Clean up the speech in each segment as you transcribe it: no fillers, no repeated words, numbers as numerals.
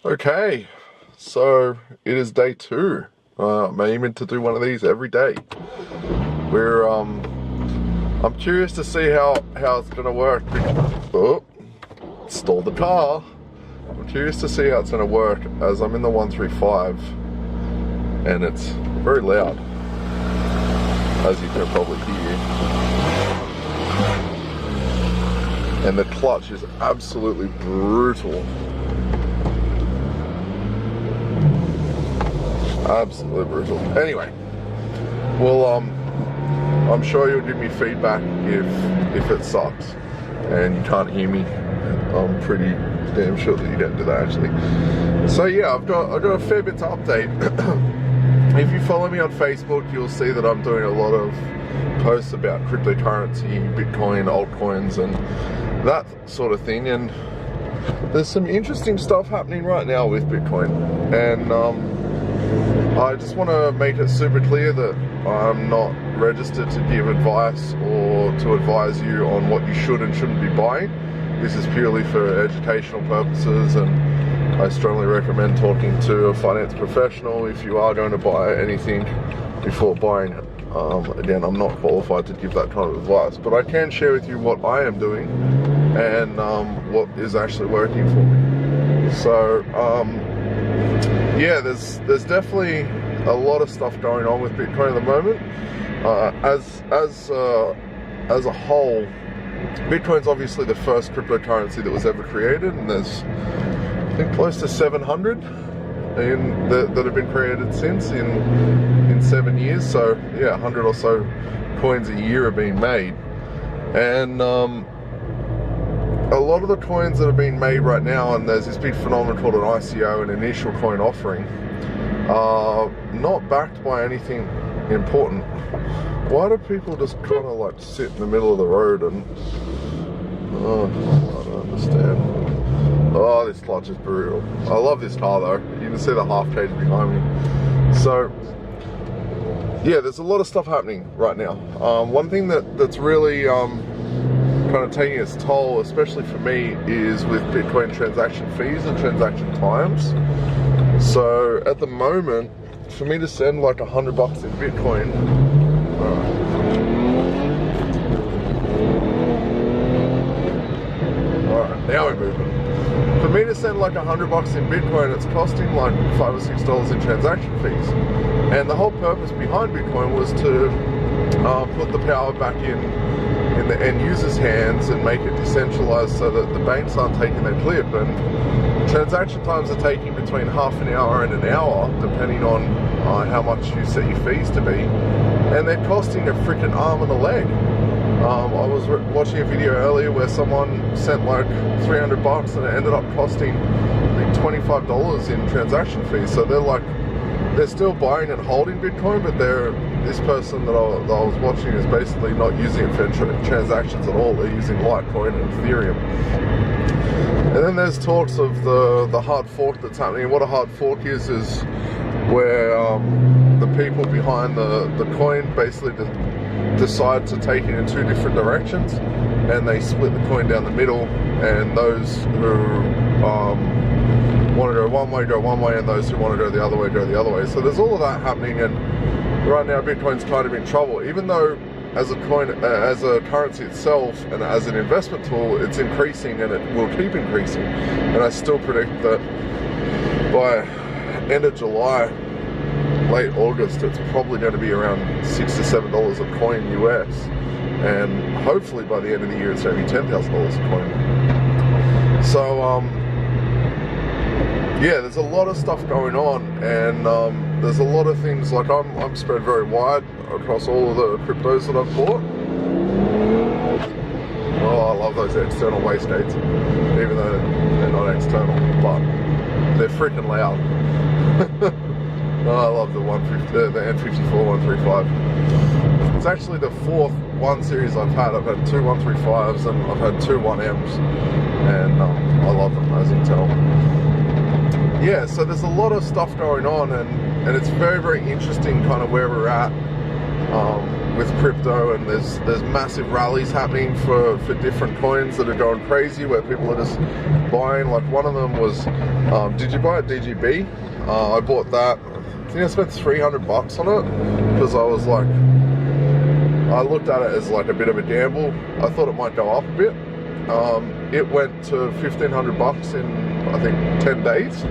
Okay, so it is day 2. I'm aiming to do one of these every day. I'm curious to see how it's gonna work. Oh, stole the car. I'm curious to see how it's gonna work as I'm in the 135 and it's very loud, as you can probably hear. And the clutch is absolutely brutal. Absolutely brutal. Anyway, well, I'm sure you'll give me feedback if it sucks and you can't hear me. I'm pretty damn sure that you don't do that actually. So yeah, I've got a fair bit to update. If you follow me on Facebook, you'll see that I'm doing a lot of posts about cryptocurrency, Bitcoin, altcoins, and that sort of thing. And there's some interesting stuff happening right now with Bitcoin, and I just want to make it super clear that I'm not registered to give advice or to advise you on what you should and shouldn't be buying. This is purely for educational purposes, and I strongly recommend talking to a finance professional if you are going to buy anything before buying it. Again, I'm not qualified to give that kind of advice, but I can share with you what I am doing and what is actually working for me. So, yeah, there's definitely a lot of stuff going on with Bitcoin at the moment. As a whole, Bitcoin's obviously the first cryptocurrency that was ever created, and there's I think close to 700 that have been created since in 7 years. So yeah, 100 or so coins a year are being made, and a lot of the coins that are being made right now, and there's this big phenomenon called an ICO, an initial coin offering, are not backed by anything important. Why do people just kind of like sit in the middle of the road and I don't understand. Oh, this clutch is brutal. I love this car though. You can see the half cage behind me. So yeah, there's a lot of stuff happening right now. One thing that's really kind of taking its toll, especially for me, is with Bitcoin transaction fees and transaction times. So at the moment, for me to send like $100 in Bitcoin, alright, now we're moving. For me to send like $100 in Bitcoin, it's costing like $5 or $6 in transaction fees. And the whole purpose behind Bitcoin was to put the power back in the end user's hands and make it decentralized so that the banks aren't taking their clip, and transaction times are taking between half an hour and an hour depending on how much you set your fees to be, and they're costing a freaking arm and a leg. I was watching a video earlier where someone sent like $300 and it ended up costing like $25 in transaction fees. So they're still buying and holding Bitcoin, but this person that I was watching is basically not using it for transactions at all. They're using Litecoin and Ethereum. And then there's talks of the hard fork that's happening. And what a hard fork is where the people behind the coin basically decide to take it in two different directions, and they split the coin down the middle, and those who want to go one way, and those who want to go the other way, go the other way. So there's all of that happening, and right now Bitcoin's kind of in trouble, even though as a coin, as a currency itself, and as an investment tool, it's increasing and it will keep increasing. And I still predict that by end of July, late August, it's probably going to be around $6 to $7 a coin US, and hopefully by the end of the year it's going to be $10,000 a coin. So yeah, there's a lot of stuff going on, and there's a lot of things, like I'm spread very wide across all of the cryptos that I've bought. Oh, I love those external wastegates, even though they're not external, but they're freaking loud. Oh, I love the N54 135. It's actually the 4th 1 series I've had. I've had 2 135s and I've had 2 1Ms, and I love them, as you can tell. Yeah, so there's a lot of stuff going on, and it's very, very interesting kind of where we're at with crypto, and there's massive rallies happening for different coins that are going crazy, where people are just buying. Like one of them was, did you buy it, DGB? I bought that. I think I spent $300 on it because I was like, I looked at it as like a bit of a gamble. I thought it might go up a bit. It went to $1,500 in I think 10 days.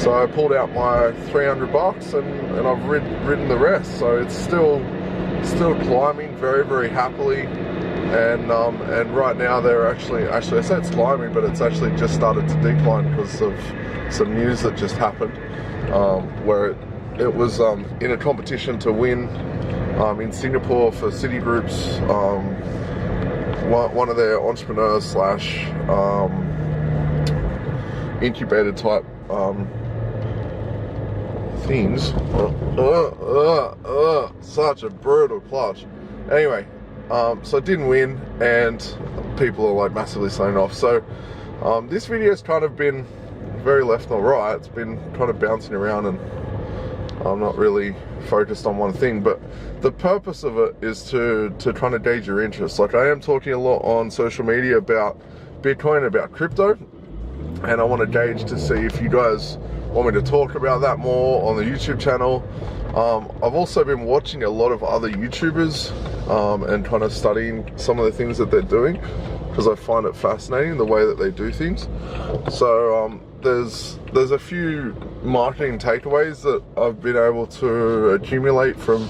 So I pulled out my $300 and I've ridden the rest. So it's still climbing very happily. And right now they're actually I say it's climbing, but it's actually just started to decline because of some news that just happened, where it was in a competition to win in Singapore for Citigroup's one of their entrepreneurs slash incubator type things. Such a brutal clutch. Anyway, so it didn't win, and people are like massively signing off. So this video's kind of been very left or right. It's been kind of bouncing around, and I'm not really focused on one thing, but the purpose of it is to kind of gauge your interest. Like, I am talking a lot on social media about Bitcoin, about crypto, and I want to gauge to see if you guys want me to talk about that more on the YouTube channel. I've also been watching a lot of other YouTubers and kind of studying some of the things that they're doing, because I find it fascinating the way that they do things. So there's a few marketing takeaways that I've been able to accumulate from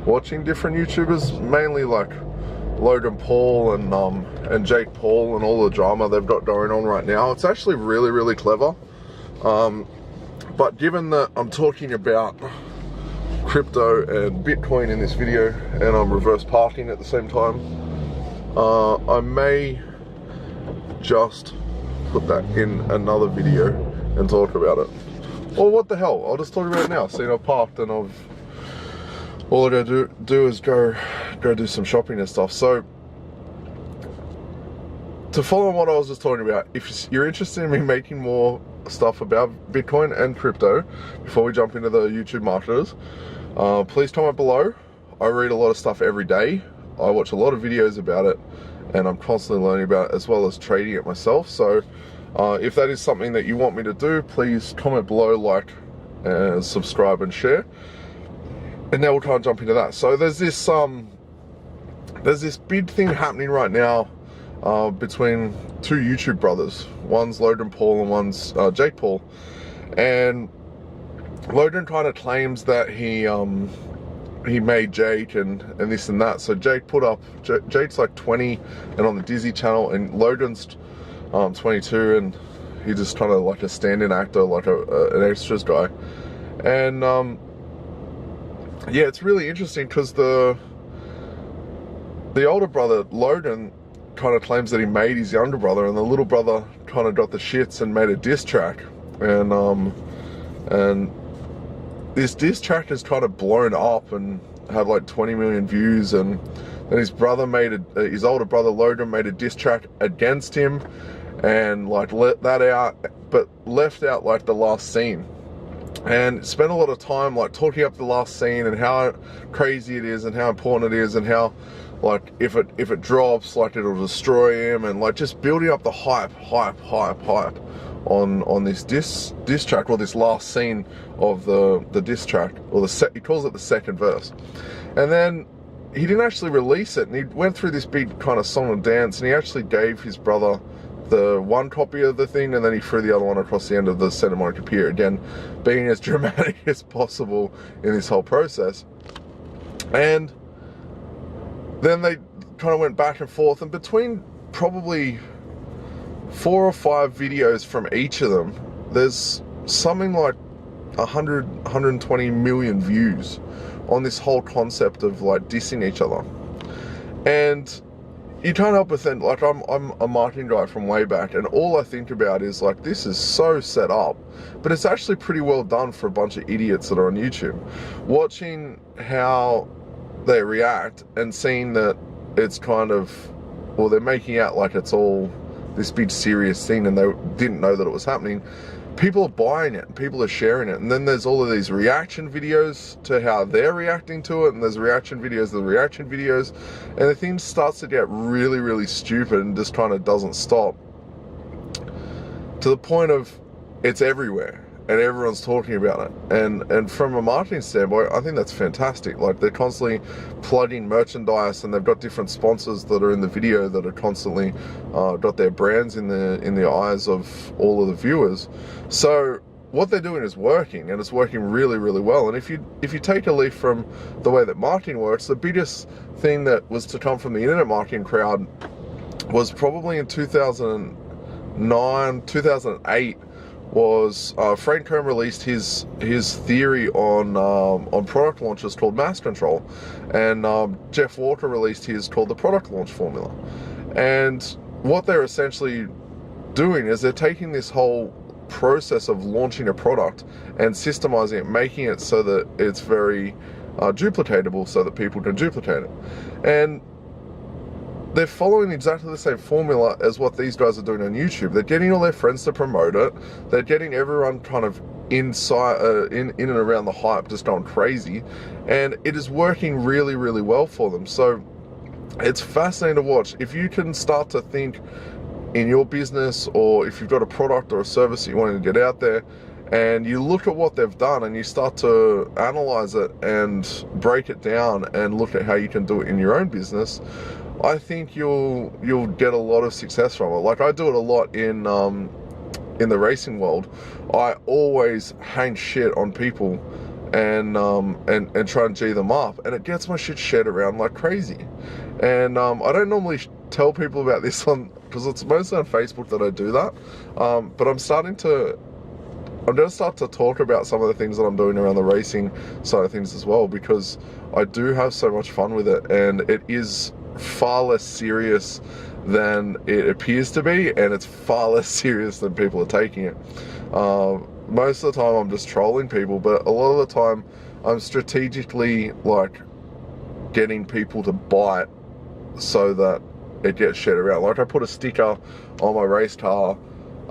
watching different YouTubers, mainly like Logan Paul and Jake Paul and all the drama they've got going on right now. It's actually really clever. But given that I'm talking about crypto and Bitcoin in this video, and I'm reverse parking at the same time, I may just put that in another video and talk about it. Or what the hell, I'll just talk about it now. See, I've parked and all I gotta do is go do some shopping and stuff. So to follow on what I was just talking about, if you're interested in me making more stuff about Bitcoin and crypto before we jump into the YouTube marketers, please comment below. I read a lot of stuff every day. I watch a lot of videos about it, and I'm constantly learning about it, as well as trading it myself. So if that is something that you want me to do, please comment below, like, subscribe and share. And now we'll try and jump into that. So there's this big thing happening right now between two YouTube brothers. One's Logan Paul and one's Jake Paul. And Logan kind of claims that he made Jake and this and that. So Jake put up, Jake's like 20 and on the Dizzy channel, and Logan's 22, and he's just kind of like a stand-in actor, like an extras guy. And yeah, it's really interesting because the older brother, Logan, kind of claims that he made his younger brother, and the little brother kind of got the shits and made a diss track. And this diss track is kind of blown up and had like 20 million views, and then his brother his older brother Logan made a diss track against him, and like let that out, but left out like the last scene, and spent a lot of time like talking up the last scene and how crazy it is and how important it is, and how like if it drops, like it'll destroy him, and like just building up the hype on this diss track, or this last scene of the diss track, or he calls it the second verse. And then he didn't actually release it, and he went through this big kind of song and dance, and he actually gave his brother the one copy of the thing, and then he threw the other one across the end of the Santa Monica Pier, again being as dramatic as possible in this whole process. And then they kind of went back and forth, and between probably 4 or 5 videos from each of them, there's something like 120 million views on this whole concept of like dissing each other. And you can't help but think, like, I'm a marketing guy from way back, and all I think about is like, this is so set up, but it's actually pretty well done for a bunch of idiots that are on YouTube. Watching how they react and seeing that it's kind of, well, they're making out like it's all this big serious thing, and they didn't know that it was happening. people are buying it, people are sharing it, and then there's all of these reaction videos to how they're reacting to it, and there's reaction videos to the reaction videos, and the thing starts to get really, really stupid and just kind of doesn't stop, to the point of it's everywhere and everyone's talking about it. And from a marketing standpoint, I think that's fantastic. Like, they're constantly plugging merchandise, and they've got different sponsors that are in the video that are constantly got their brands in the eyes of all of the viewers. So what they're doing is working, and it's working really, really well. And if you take a leaf from the way that marketing works, the biggest thing that was to come from the internet marketing crowd was probably in 2009, 2008, was Frank Combs released his theory on product launches called mass control, and Jeff Walker released his called the product launch formula. And what they're essentially doing is they're taking this whole process of launching a product and systemizing it, making it so that it's very duplicatable, so that people can duplicate it. And they're following exactly the same formula as what these guys are doing on YouTube. They're getting all their friends to promote it. They're getting everyone kind of inside, in and around the hype, just going crazy. And it is working really, really well for them. So it's fascinating to watch. If you can start to think in your business, or if you've got a product or a service that you want to get out there, and you look at what they've done and you start to analyze it and break it down and look at how you can do it in your own business, I think you'll get a lot of success from it. Like, I do it a lot in the racing world. I always hang shit on people and try and G them up, and it gets my shit shared around like crazy. And I don't normally tell people about this because it's mostly on Facebook that I do that. But I'm going to start to talk about some of the things that I'm doing around the racing side of things as well, because I do have so much fun with it, and it is far less serious than it appears to be, and it's far less serious than people are taking it. Most of the time I'm just trolling people, but a lot of the time I'm strategically like getting people to buy it so that it gets shared around. Like, I put a sticker on my race car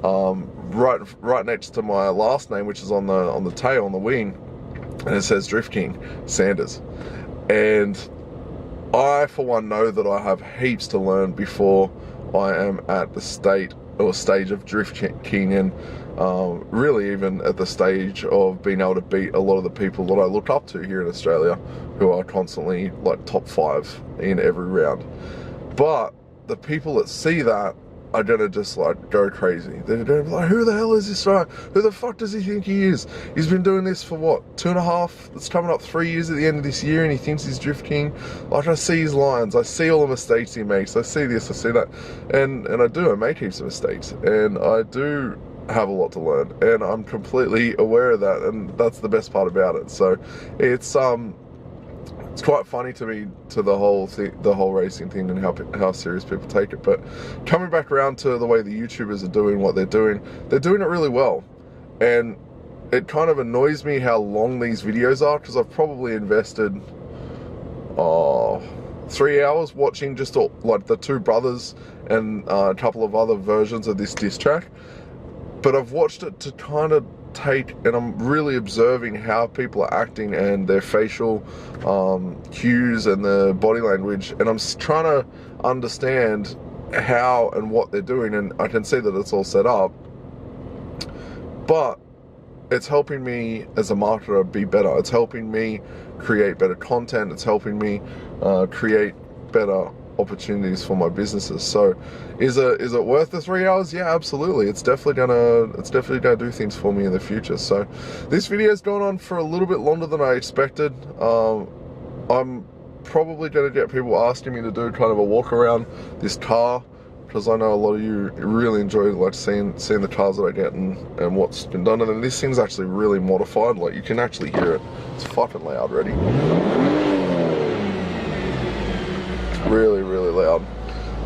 right next to my last name, which is on the tail, on the wing, and it says Drift King Sanders. And I, for one, know that I have heaps to learn before I am at the stage of Drift King, and really even at the stage of being able to beat a lot of the people that I look up to here in Australia, who are constantly like top 5 in every round. But the people that see that are gonna just like go crazy. They're gonna be like, who the hell is this guy? Who the fuck does he think he is? He's been doing this for what, 2.5, it's coming up 3 years at the end of this year, and he thinks he's Drift King. Like, I see his lines, I see all the mistakes he makes, I see this, I see that, and I make heaps of mistakes, and I do have a lot to learn, and I'm completely aware of that, and that's the best part about it. So it's quite funny to me, to the whole racing thing, and how serious people take it. But coming back around to the way the YouTubers are doing what they're doing it really well. And it kind of annoys me how long these videos are, because I've probably invested 3 hours watching just like the two brothers and a couple of other versions of this diss track. But I've watched it to kind of take, and I'm really observing how people are acting and their facial cues and their body language, and I'm trying to understand how and what they're doing, and I can see that it's all set up, but it's helping me as a marketer be better. It's helping me create better content. It's helping me create better opportunities for my businesses. So is it worth the 3 hours? Yeah, absolutely. It's definitely gonna do things for me in the future. So this video's gone on for a little bit longer than I expected. I'm probably gonna get people asking me to do kind of a walk around this car, because I know a lot of you really enjoy like seeing the cars that I get and what's been done. And then this thing's actually really modified. Like, you can actually hear it. It's fucking loud. Ready? Really, really loud.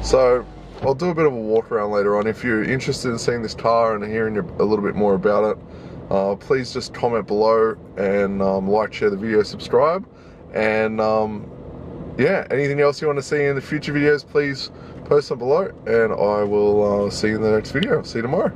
So I'll do a bit of a walk around later on. If you're interested in seeing this car and hearing a little bit more about it, please just comment below and like, share the video, subscribe, and yeah, anything else you want to see in the future videos, please post them below, and I will see you in the next video. See you tomorrow.